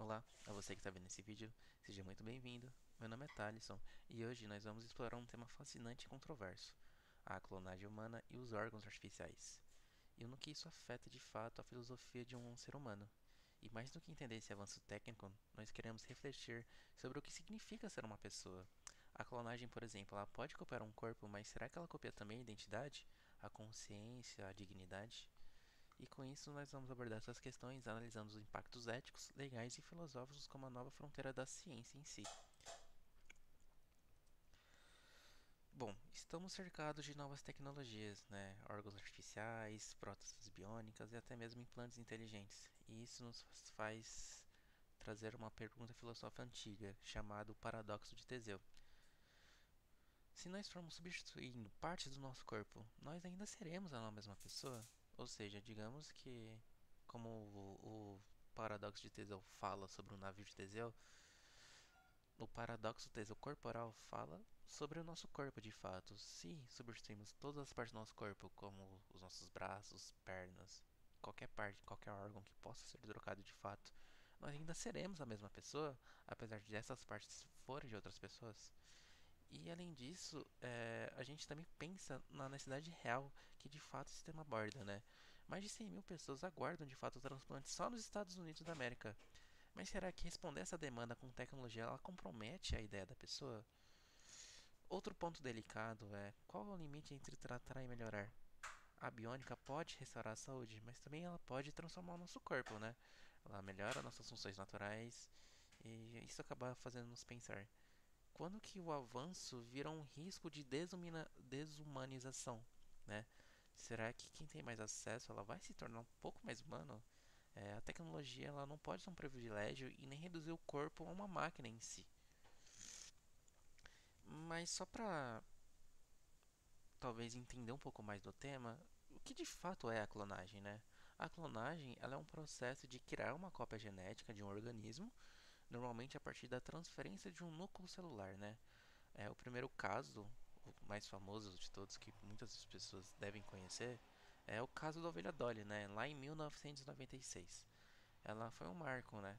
Olá, a você que está vendo esse vídeo, seja muito bem-vindo. Meu nome é Thalisson e hoje nós vamos explorar um tema fascinante e controverso: a clonagem humana e os órgãos artificiais, e no que isso afeta de fato a filosofia de um ser humano. E mais do que entender esse avanço técnico, nós queremos refletir sobre o que significa ser uma pessoa. A clonagem, por exemplo, ela pode copiar um corpo, mas será que ela copia também a identidade, a consciência, a dignidade? E com isso nós vamos abordar essas questões analisando os impactos éticos, legais e filosóficos como a nova fronteira da ciência em si. Bom, estamos cercados de novas tecnologias, né? Órgãos artificiais, próteses biônicas e até mesmo implantes inteligentes. E isso nos faz trazer uma pergunta filosófica antiga, chamada o paradoxo de Teseu. Se nós formos substituindo partes do nosso corpo, nós ainda seremos a mesma pessoa? Ou seja, digamos que, como o paradoxo de Teseu fala sobre o navio de Teseu, o paradoxo Teseu corporal fala sobre o nosso corpo de fato. Se substituirmos todas as partes do nosso corpo, como os nossos braços, pernas, qualquer parte, qualquer órgão que possa ser trocado de fato, nós ainda seremos a mesma pessoa, apesar de essas partes forem de outras pessoas. E além disso, a gente também pensa na necessidade real que de fato o sistema aborda, né? Mais de 100 mil pessoas aguardam de fato o transplante só nos Estados Unidos da América. Mas será que responder essa demanda com tecnologia ela compromete a ideia da pessoa? Outro ponto delicado é qual é o limite entre tratar e melhorar? A biônica pode restaurar a saúde, mas também ela pode transformar o nosso corpo, né? Ela melhora nossas funções naturais e isso acaba fazendo nos pensar. Quando que o avanço vira um risco de desumanização, né? Será que quem tem mais acesso ela vai se tornar um pouco mais humano? A tecnologia ela não pode ser um privilégio e nem reduzir o corpo a uma máquina em si. Mas só para talvez entender um pouco mais do tema, o que de fato é a clonagem, né? A clonagem ela é um processo de criar uma cópia genética de um organismo, normalmente a partir da transferência de um núcleo celular, né? O primeiro caso, o mais famoso de todos, que muitas pessoas devem conhecer, é o caso da ovelha Dolly, né? Lá em 1996. Ela foi um marco, né?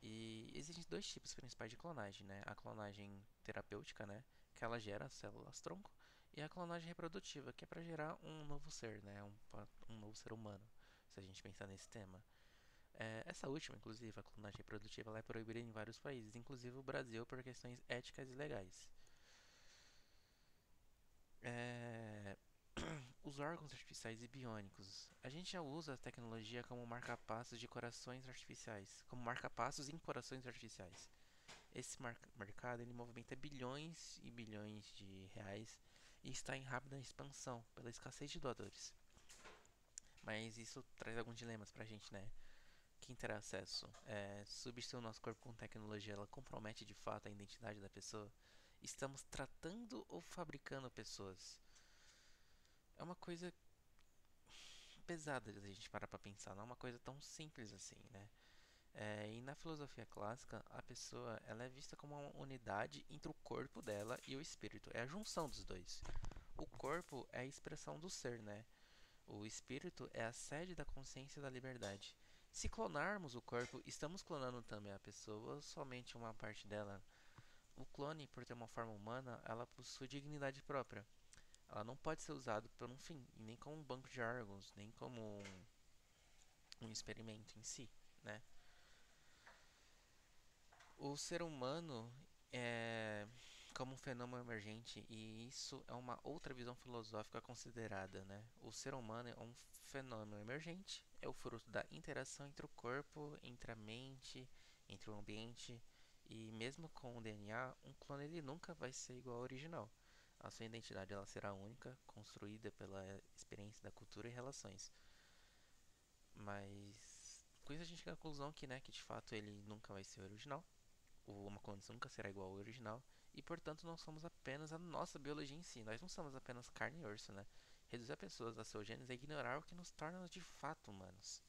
E existem dois tipos principais de clonagem, né? A clonagem terapêutica, né? Que ela gera células tronco, e a clonagem reprodutiva, que é para gerar um novo ser, né? Um novo ser humano, se a gente pensar nesse tema. Essa última, inclusive, a clonagem reprodutiva, ela é proibida em vários países, inclusive o Brasil, por questões éticas e legais. É, os órgãos artificiais e biônicos. A gente já usa a tecnologia como marca-passos de corações artificiais, como marca-passos em corações artificiais. Esse mercado ele movimenta bilhões e bilhões de reais e está em rápida expansão pela escassez de doadores. Mas isso traz alguns dilemas pra gente, né? Quem terá acesso? Substituir o nosso corpo com tecnologia, ela compromete de fato a identidade da pessoa? Estamos tratando ou fabricando pessoas? É uma coisa pesada de a gente parar pra pensar, não é uma coisa tão simples assim, né? E na filosofia clássica, a pessoa ela é vista como uma unidade entre o corpo dela e o espírito. É a junção dos dois. O corpo é a expressão do ser, né? O espírito é a sede da consciência da liberdade. Se clonarmos o corpo, estamos clonando também a pessoa ou somente uma parte dela? O clone, por ter uma forma humana, ela possui dignidade própria. Ela não pode ser usada por um fim, e nem como um banco de órgãos, nem como um experimento em si, né? O ser humano é como um fenômeno emergente e isso é uma outra visão filosófica considerada, né? O ser humano é um fenômeno emergente, é o fruto da interação entre o corpo, entre a mente, entre o ambiente e mesmo com o DNA, um clone ele nunca vai ser igual ao original. A sua identidade ela será única, construída pela experiência da cultura e relações. Mas com isso a gente chega à conclusão que, né, que de fato ele nunca vai ser original. Uma condição nunca será igual ao original e portanto não somos apenas a nossa biologia em si, nós não somos apenas carne e osso, né? Reduzir as pessoas a seus genes é ignorar o que nos torna de fato humanos.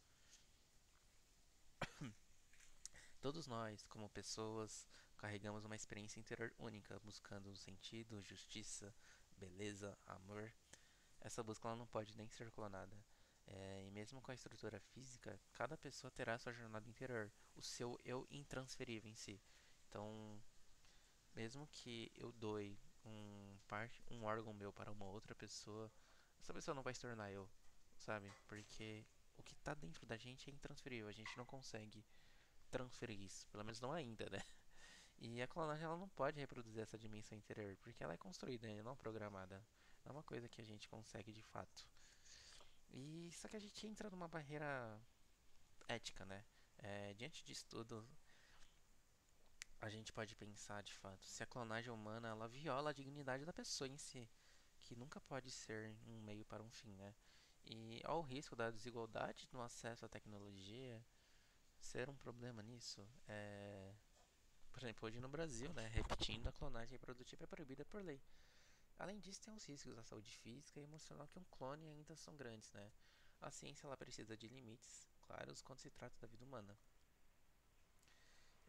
Todos nós, como pessoas, carregamos uma experiência interior única, buscando sentido, justiça, beleza, amor. Essa busca ela não pode nem ser clonada. E mesmo com a estrutura física, cada pessoa terá sua jornada interior, o seu eu intransferível em si. Então, mesmo que eu doe um órgão meu para uma outra pessoa, essa pessoa não vai se tornar eu, sabe? Porque o que está dentro da gente é intransferível, a gente não consegue transferir isso, pelo menos não ainda, né? E a clonagem ela não pode reproduzir essa dimensão interior, porque ela é construída, né, não programada. Não é uma coisa que a gente consegue de fato. E só que a gente entra numa barreira ética, né? Diante disso tudo, a gente pode pensar de fato se a clonagem humana ela viola a dignidade da pessoa em si, que nunca pode ser um meio para um fim, né? E ao risco da desigualdade no acesso à tecnologia ser um problema nisso, por exemplo, hoje no Brasil, né, repetindo, a clonagem reprodutiva é proibida por lei. Além disso, tem os riscos à saúde física e emocional que um clone ainda são grandes, né? A ciência ela precisa de limites claros quando se trata da vida humana.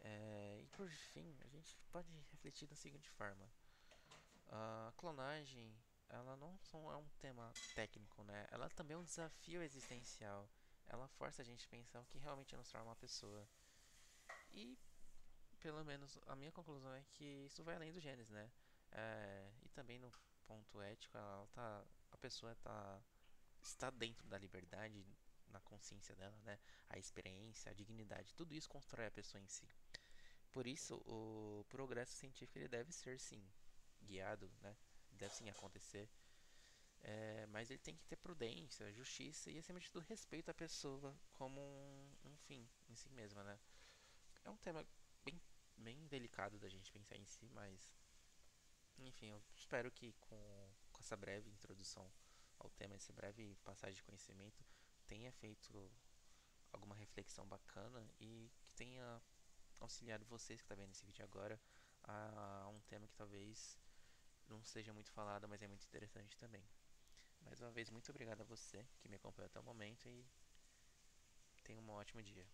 E por fim, a gente pode refletir da seguinte forma: a clonagem, ela não só é um tema técnico, né? Ela também é um desafio existencial. Ela força a gente a pensar o que realmente nos torna uma pessoa. E, pelo menos, a minha conclusão é que isso vai além do genes, né? E também no ponto ético, a pessoa está dentro da liberdade, na consciência dela, né? A experiência, a dignidade, tudo isso constrói a pessoa em si. Por isso, o progresso científico ele deve ser sim guiado, né? Deve sim acontecer, mas ele tem que ter prudência, justiça e acima de tudo respeito à pessoa como um fim em si mesma, né? É um tema bem, bem delicado da gente pensar em si, mas enfim, eu espero que com essa breve introdução ao tema, essa breve passagem de conhecimento, tenha feito alguma reflexão bacana e que tenha auxiliado vocês que estão vendo esse vídeo agora a um tema que talvez não seja muito falado, mas é muito interessante também. Mais uma vez, muito obrigado a você que me acompanhou até o momento e tenha um ótimo dia.